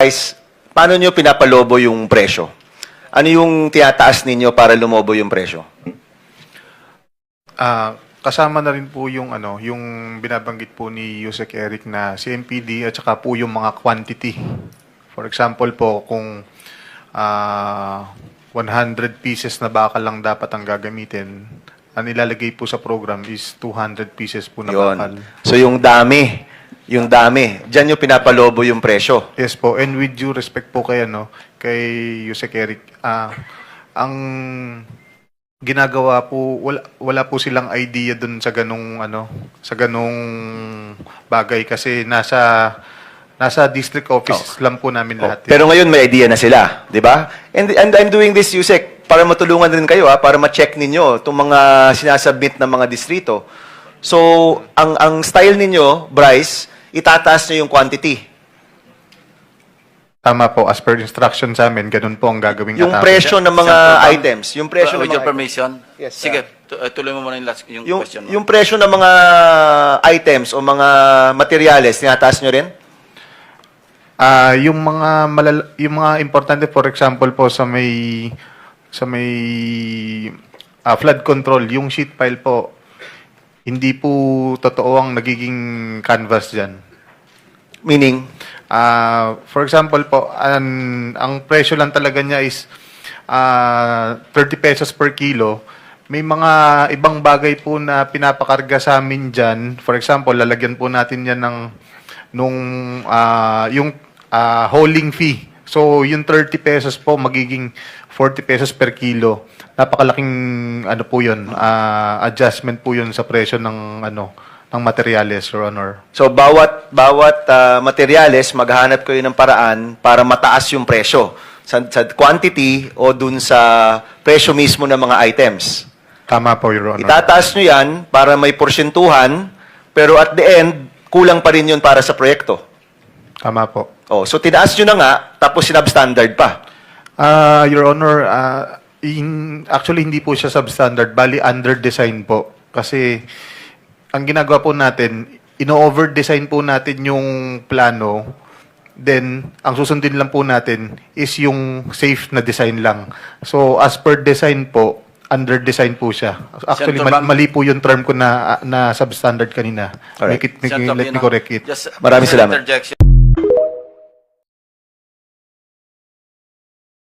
Bryce, paano nyo pinapalobo yung presyo? Ano yung tinataas ninyo para lumobo yung presyo? Kasama na rin po yung yung binabanggit po ni Yusek Eric na CMPD at saka po yung mga quantity. For example po, kung 100 pieces na bakal lang dapat ang gagamitin, ang ilalagay po sa program is 200 pieces po na bakal. So yung dami, diyan nyo pinapalobo yung presyo. Yes po, and with due respect po kay kay Yusek Eric, ang ginagawa po, wala po silang idea dun sa ganung bagay kasi nasa district office lang po namin lahat. Pero ngayon may idea na sila, di ba? And I'm doing this, Yusek, para matulungan din kayo, para ma-check ninyo itong mga sinasubmit ng mga distrito. So, ang style ninyo, Bryce, itataas nyo yung quantity. Tama po, as per instruction sa amin, ganun po ang gagawing Yung atake. presyo ng mga Senator, items. Yung presyo ng with your mga permission. Yes, Sige, tuloy mo muna yung question mo. yung presyo ng mga items o mga materyales, tinataas nyo rin? Yung mga importante, for example po sa may flood control, yung sheet pile po, hindi po totoo ang nagiging canvas diyan. Meaning? For example po, ang presyo lang talaga niya is 30 pesos per kilo. May mga ibang bagay po na pinapakarga sa amin dyan. For example, lalagyan po natin yan yung hauling fee. So, yung 30 pesos po magiging 40 pesos per kilo. Napakalaking po yun, adjustment po yun sa presyo ng materyales, Your Honor. So, bawat materyales, maghanap kayo ng paraan para mataas yung presyo. Sa quantity o dun sa presyo mismo ng mga items. Tama po, Your Honor. Itataas nyo yan para may porsyentuhan, pero at the end, kulang pa rin yun para sa proyekto. Tama po. So tinaas nyo na nga, tapos sinabstandard pa. Your Honor, actually hindi po siya substandard, bali under design po. Kasi ang ginagawa po natin, ino-over design po natin yung plano, then ang susundin lang po natin is yung safe na design lang. So as per design po, under design po siya. Actually mali po yung term ko na substandard kanina. Alright. Let me correct it. Just Maraming salamat. interjection.